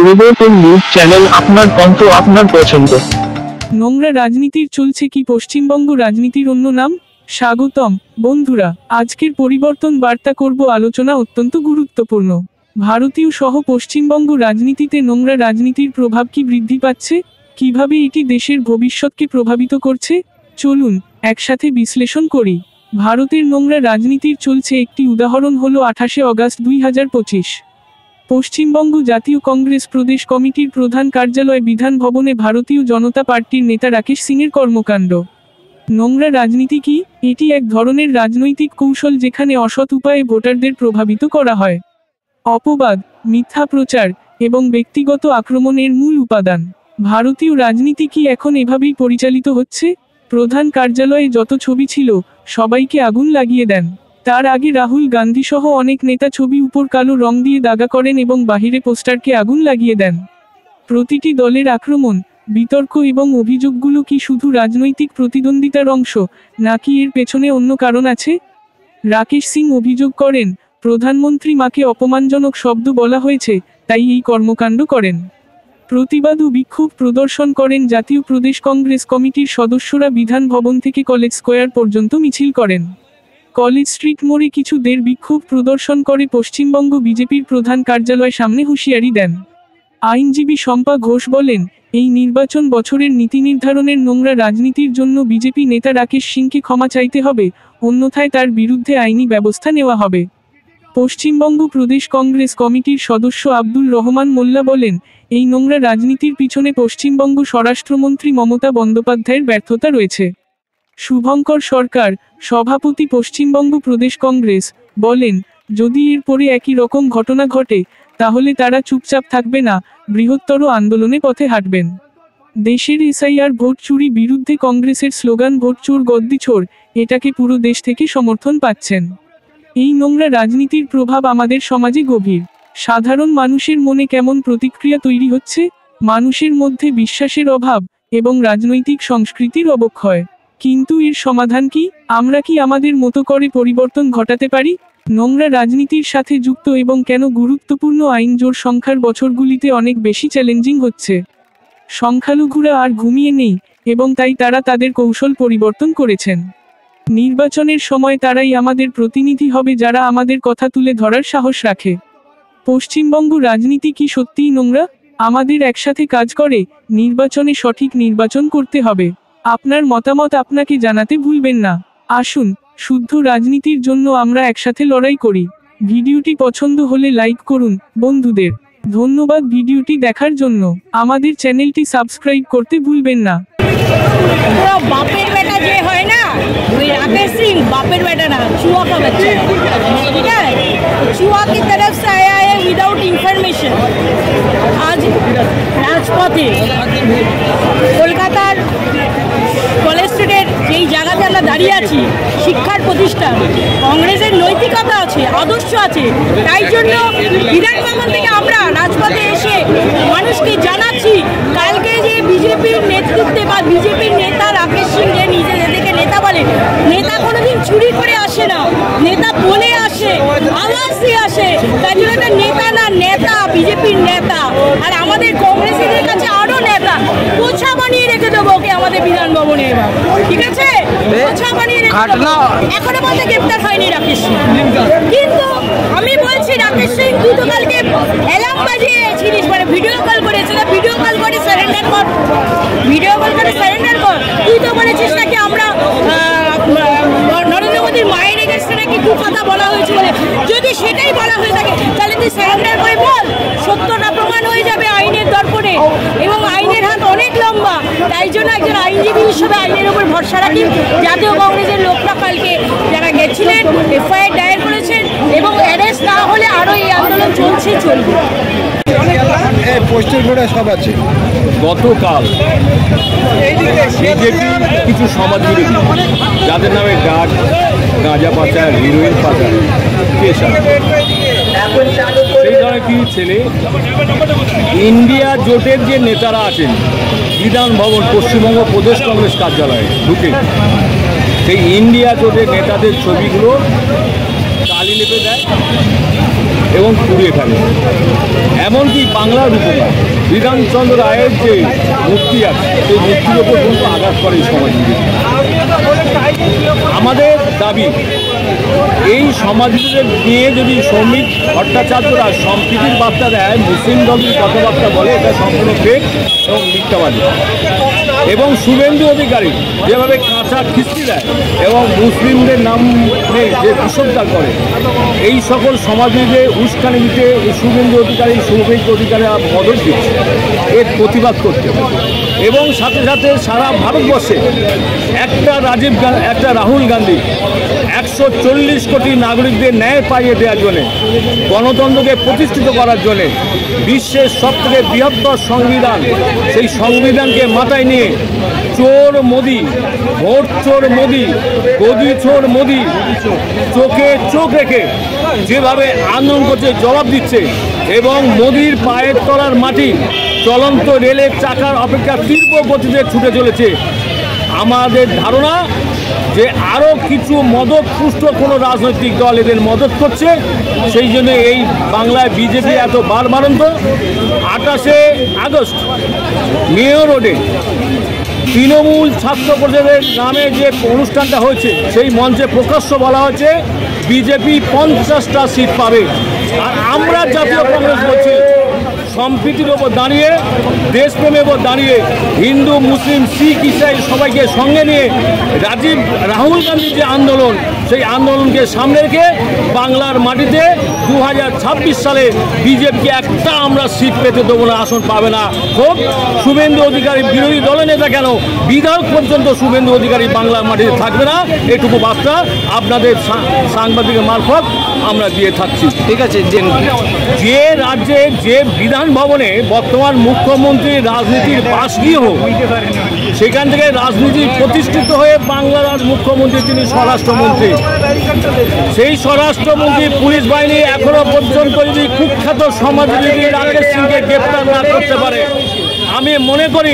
পরিবর্তন news channel, আপনার কণ্ঠ, আপনার পছন্দ। নোংরা রাজনীতির চলছে কি পশ্চিমবঙ্গ রাজনীতির অন্য নাম? স্বাগতম বন্ধুরা, আজকের পরিবর্তন বার্তা করব আলোচনা অত্যন্ত গুরুত্বপূর্ণ। ভারতীয় সহ পশ্চিমবঙ্গ রাজনীতিতে নোংরা রাজনীতির প্রভাব কি বৃদ্ধি পাচ্ছে, কিভাবে এটি দেশের ভবিষ্যৎকে প্রভাবিত করছে, চলুন একসাথে বিশ্লেষণ করি। ভারতের নোংরা রাজনীতির চলছে একটি উদাহরণ হলো 28শে অগাস্ট 2025 পশ্চিমবঙ্গ জাতীয় কংগ্রেস প্রদেশ কমিটির প্রধান কার্যালয় বিধান ভবনে ভারতীয় জনতা পার্টির নেতা রাকেশ সিংয়ের কর্মকাণ্ড। নোংরা রাজনীতি কি? এটি এক ধরনের রাজনৈতিক কৌশল যেখানে অসৎ উপায়ে ভোটারদের প্রভাবিত করা হয়। অপবাদ, মিথ্যা প্রচার এবং ব্যক্তিগত আক্রমণের মূল উপাদান। ভারতীয় রাজনীতি কি এখন এভাবেই পরিচালিত হচ্ছে? প্রধান কার্যালয়ে যত ছবি ছিল, সবাইকে আগুন লাগিয়ে দেন। তার আগে রাহুল গান্ধী সহ অনেক নেতা ছবি উপর কালো রং দিয়ে দাগা করেন এবং বাহিরে পোস্টারকে আগুন লাগিয়ে দেন। প্রতিটি দলের আক্রমণ, বিতর্ক এবং অভিযোগগুলো কি শুধু রাজনৈতিক প্রতিদ্বন্দ্বিতার অংশ, নাকি এর পেছনে অন্য কারণ আছে? রাকেশ সিং অভিযোগ করেন, প্রধানমন্ত্রী মাকে অপমানজনক শব্দ বলা হয়েছে, তাই এই কর্মকাণ্ড করেন। প্রতিবাদ ও বিক্ষোভ প্রদর্শন করেন জাতীয় প্রদেশ কংগ্রেস কমিটির সদস্যরা বিধান ভবন থেকে কলেজ স্কোয়ার পর্যন্ত মিছিল করেন। কলেজ স্ট্রিট মোড়ে কিছুদের বিক্ষোভ প্রদর্শন করে পশ্চিমবঙ্গ বিজেপির প্রধান কার্যালয় সামনে হুঁশিয়ারি দেন। আইনজীবী শম্পা ঘোষ বলেন, এই নির্বাচন বছরের নীতি নির্ধারণের নোংরা রাজনীতির জন্য বিজেপি নেতা রাকেশ সিংকে ক্ষমা চাইতে হবে, অন্যথায় তার বিরুদ্ধে আইনি ব্যবস্থা নেওয়া হবে। পশ্চিমবঙ্গ প্রদেশ কংগ্রেস কমিটির সদস্য আব্দুল রহমান মোল্লা বলেন, এই নোংরা রাজনীতির পিছনে পশ্চিমবঙ্গ স্বরাষ্ট্রমন্ত্রী মমতা বন্দ্যোপাধ্যায়ের ব্যর্থতা রয়েছে। শুভঙ্কর সরকার, সভাপতি পশ্চিমবঙ্গ প্রদেশ কংগ্রেস, বলেন, যদি এর পরে একই রকম ঘটনা ঘটে, তাহলে তারা চুপচাপ থাকবে না, বৃহত্তর আন্দোলনে পথে হাঁটবেন। দেশের এসআইআর ভোট চুরি বিরুদ্ধে কংগ্রেসের স্লোগান ভোট চোর গদ্দি চোর, এটাকে পুরো দেশ থেকে সমর্থন পাচ্ছেন। এই নোংরা রাজনীতির প্রভাব আমাদের সমাজে গভীর। সাধারণ মানুষের মনে কেমন প্রতিক্রিয়া তৈরি হচ্ছে? মানুষের মধ্যে বিশ্বাসের অভাব এবং রাজনৈতিক সংস্কৃতির অবক্ষয়। কিন্তু এর সমাধান কি? আমরা কি আমাদের মতো করে পরিবর্তন ঘটাতে পারি? নোংরা রাজনীতির সাথে যুক্ত এবং কেন গুরুত্বপূর্ণ আইন জোর সংখ্যার বছরগুলিতে অনেক বেশি চ্যালেঞ্জিং হচ্ছে। সংখ্যালঘুরা আর ঘুমিয়ে নেই এবং তাই তারা তাদের কৌশল পরিবর্তন করেছেন। নির্বাচনের সময় তারাই আমাদের প্রতিনিধি হবে যারা আমাদের কথা তুলে ধরার সাহস রাখে। পশ্চিমবঙ্গ রাজনীতি কি সত্যিই নোংরা? আমাদের একসাথে কাজ করে নির্বাচনে সঠিক নির্বাচন করতে হবে। আপনার মতামত আপনাকে জানাতে ভুলবেন না। আসুন, শুদ্ধ রাজনীতির জন্য আমরা একসাথে লড়াই করি। ভিডিওটি পছন্দ হলে লাইক করুন বন্ধুদের। ধন্যবাদ ভিডিওটি দেখার জন্য। আমাদের চ্যানেলটি সাবস্ক্রাইব করতে ভুলবেন না। বাপের বেটা যে হয় না, ওই राकेश सिंह बापेर बेटा ना, चूहा का बच्चा, ठीक है। चूहा की तरफ से आया है विदाउट इंफॉर्मेशन। आज राजपथे কলকাতার কলেজ স্ট্রিটের যেই জায়গাতে আমরা দাঁড়িয়ে আছি, শিক্ষার প্রতিষ্ঠান, কংগ্রেসের নৈতিকতা আছে, আদর্শ আছে, তাই জন্য বিধান ভবন থেকে আমরা রাজপথে এসে মানুষকে জানাচ্ছি, কালকে যে বিজেপির নেতৃত্বে বা বিজেপির নেতা রাকেশ সিং যে নিজেদেরকে নেতা বলে, নেতা কোনোদিন চুরি করে আসে না, নেতা বলে আসে, আওয়াজ দিয়ে আসে। তাই জন্য একটা নেতা না, নেতা বিজেপির নেতা। আর আমাদের কংগ্রেসীদের কাছে আরো নেতা, পোছা বানিয়ে রেখে দেবো ওকে আমাদের বিধান ভবনে এবার, ঠিক আছে? পোছা বানিয়ে রেখে দেবো। এখনো পর্যন্ত গ্রেপ্তার হয়নি রাকেশ সিং, কিন্তু আমি বলছি রাকেশ সিং, তুই তো কালকে অ্যালার্ম বাজিয়েছিলিস, মানে ভিডিও কল করেছিল, ভিডিও কল করে সারেন্ডার কর, ভিডিও কল করে সারেন্ডার কর। তুই তো বলেছিস নাকি আমরা নরেন্দ্র মোদীর মায়ের এগেন্সটে নাকি দু কথা বলা হয়েছে বলে। যদি সেটাই বলা হয়ে থাকে তাহলে তুই সারেন্ডার করে বল, সত্যটা প্রমাণ হয়ে যাবে আইনের দর্পণে, এবং আইনের হাত অনেক লম্বা। তাই জন্য একজন আইনজীবী হিসেবে আইনের উপর ভরসা রাখি। জাতীয় কংগ্রেসের লোকরা কালকে যারা গেছিলেন এফআইআর দায়ের করেছেন, এবং অ্যারেস্ট না হলে আরও এই আন্দোলন চলবে। সব আছে। গতকাল বিজেপি কিছু সমাজবিরোধী যাদের নামে ড্রাগ, গাঁজা পাচার, হিরোইন পাচার কেস আছে, সেই ধরনের কিছু ছেলে ইন্ডিয়া জোটের যে নেতারা আছেন বিধান ভবন পশ্চিমবঙ্গ প্রদেশ কংগ্রেস কার্যালয়ে ঢুকে সেই ইন্ডিয়া জোটের নেতাদের ছবিগুলো কালি লেপে দেয় এবং পুড়িয়ে ফেলে। এমনকি বাংলার উপকার বিধানচন্দ্র রায়ের যে মূর্তি আছে সেই মূর্তির ওপর কিন্তু আঘাত করে এই সমাজবিরোধী। আমাদের দাবি এই সমাজবিরোধীদের নিয়ে যদি শ্রমিক ভট্টাচার্যরা সম্প্রীতির বার্তা দেয়, মুসলিম দলের কথাবার্তা বলে, এটা সম্পূর্ণ ফেক এবং মিথ্যাবাদী। এবং শুভেন্দু অধিকারী যেভাবে কাঁচা খিস্তি দেয় এবং মুসলিমদের নামে যে বিষোদ্গার করে, এই সকল সমাজবিরোধীদের উস্কানি দিতে শুভেন্দু অধিকারী সৌভিক অধিকারী মদত দিচ্ছে, এর প্রতিবাদ করতে হবে। এবং সাথে সাথে সারা ভারতবর্ষে একটা রাহুল গান্ধী 140 কোটি নাগরিকদের ন্যায় পাইয়ে দেওয়ার জন্যে, গণতন্ত্রকে প্রতিষ্ঠিত করার জন্যে বিশ্বের সবথেকে বৃহত্তর সংবিধান, সেই সংবিধানকে মাথায় নিয়ে চোর মোদি, ভোট চোর মোদি, গদি চোর মোদি চোখে চোখ রেখে যেভাবে আন্দোলন করছে, জবাব দিচ্ছে এবং মোদির পায়ের তলার মাটি চলন্ত রেলের চাকার অপেক্ষা তীব্র গতিতে ছুটে চলেছে। আমাদের ধারণা যে আরও কিছু মদতপুষ্ট কোনো রাজনৈতিক দল এদের মদত করছে, সেই জন্য এই বাংলায় বিজেপি এত বারবারন্ত। 28শে আগস্ট মেয়র রোডে তৃণমূল ছাত্র পরিষদের নামে যে অনুষ্ঠানটা হয়েছে, সেই মঞ্চে প্রকাশ্য বলা হয়েছে বিজেপি 50টা সিট পাবে। আর আমরা জাতীয় কংগ্রেস বলছি সম্প্রীতির ওপর দাঁড়িয়ে, দেশপ্রেমের ওপর দাঁড়িয়ে, হিন্দু মুসলিম শিখ ইসাই সবাইকে সঙ্গে নিয়ে রাহুল গান্ধীর যে আন্দোলন, সেই আন্দোলনকে সামনে রেখে বাংলার মাটিতে 2026 সালে বিজেপিকে একটা আমরা সিট পেতে দেবো না, আসন পাবে না। হোক শুভেন্দু অধিকারী বিরোধী দলের নেতা কেন, বিধায়ক পর্যন্ত শুভেন্দু অধিকারী বাংলার মাটিতে থাকবে না, এটুকু বার্তা আপনাদের সাংবাদিকের মারফত আমরা দিয়ে থাকছি। ঠিক আছে। যে রাজ্যে যে বিধান ভবনে বর্তমান মুখ্যমন্ত্রী রাজনীতির বাসগৃহ, সেখান থেকে রাজনীতি প্রতিষ্ঠিত হয়ে বাংলার আজ মুখ্যমন্ত্রী তিনি স্বরাষ্ট্রমন্ত্রী, সেই স্বরাষ্ট্রমন্ত্রী পুলিশ বাহিনী এখনো পর্যন্ত যদি কুখ্যাত সমাজবিরোধী রাকেশ সিংকে গ্রেপ্তার না করতে পারে, আমি মনে করি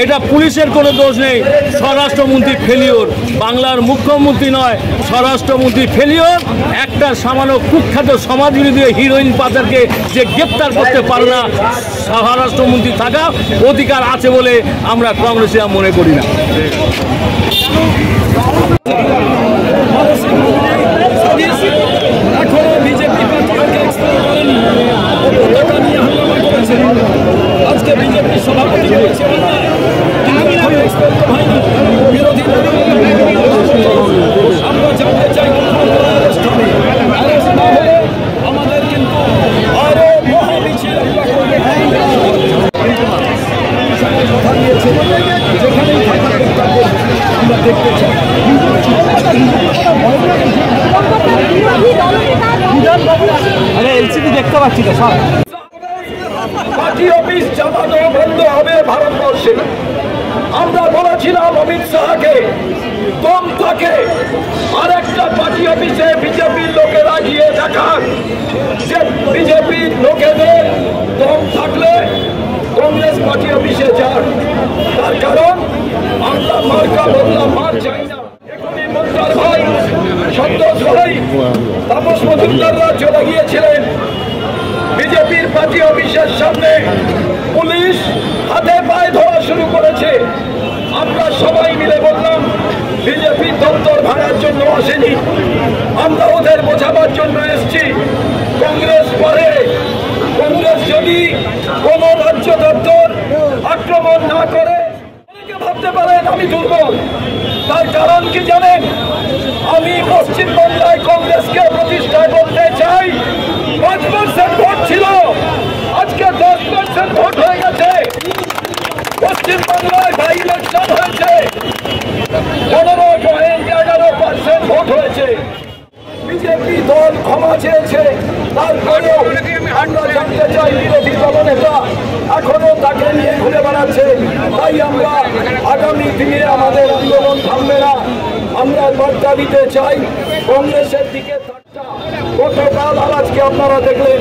এটা পুলিশের কোনো দোষ নেই, স্বরাষ্ট্রমন্ত্রী ফেলিওর, বাংলার মুখ্যমন্ত্রী নয়, স্বরাষ্ট্রমন্ত্রী ফেলিওর। একটা সামান্য কুখ্যাত সমাজবিরোধী হিরোইন পাচারকে যে গ্রেপ্তার করতে পারে না, স্বরাষ্ট্রমন্ত্রী থাকা অধিকার আছে বলে আমরা কংগ্রেসীরা মনে করি না। এখনো বিজেপি আজকে বিজেপি সভাপতি বলছে বিরোধী আমরা জানতে চাই আমাদের কিন্তু আরো মহামিছিল আমরা দেখতে চাই। আরে এলসিডি দেখতে পাচ্ছি তো সব। পার্টি অফিস চাপানো বন্ধ হবে ভারতবর্ষে। আমরা বলেছিলাম অমিত শাহকে, দম থাকে আর একটা পার্টি অফিসে বিজেপির লোকেরা গিয়ে দেখান যে বিজেপির লোকেদের দম থাকলে কংগ্রেস পার্টি অফিসে যান। তার কারণ আমরা মার্কা বললাম মার চাই না। এখনই মমতার ভাই সন্তোষ ভাই তাপস মজুমদাররা চলে গিয়েছিলেন বিজেপির পার্টি অফিসের সামনে, পুলিশ হাতে পায়ে ধরা শুরু করেছে। আমরা সবাই মিলে বললাম বিজেপি দপ্তর ভাঙার জন্য আসেনি, আমরা ওদের বোঝাবার জন্য এসেছি। কংগ্রেস পরে, কংগ্রেস যদি কোন রাজ্য দপ্তর আক্রমণ না করে, অনেকে ভাবতে পারেন আমি দুর্বল, তার কারণ কি জানেন? আমি পশ্চিমবাংলায় কংগ্রেসকে প্রতিষ্ঠায় বলতে চাই 5% ভোট ছিল, আজকে 10% ভোট হয়ে গেছে। পশ্চিমবাংলায় বাই ইলেকশন হয়েছে, 15-11% ভোট হয়েছে। বিজেপি দল ক্ষমা চেয়েছে, তারপরেও আমরা জানতে চাই বিরোধী দলনেতা এখনো তাকে নিয়ে ঘুরে বেড়াচ্ছে। তাই আমরা আগামী দিনে আমাদের আন্দোলন থামবে না। আমরা বার্তা দিতে চাই কংগ্রেসের দিকে। গতকাল আর আজকে আপনারা দেখলেন,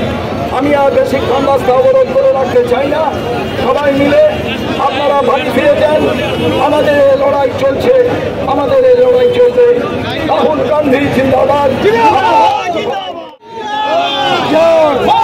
আমি আর বেশিক্ষণ রাস্তা অবরোধ করে রাখতে চাই না। সবাই মিলে আপনারা বাড়ি ফিরে যান। আমাদের এই লড়াই চলছে, আমাদের এই লড়াই চলছে। রাহুল গান্ধী জিন্দাবাদ। জয়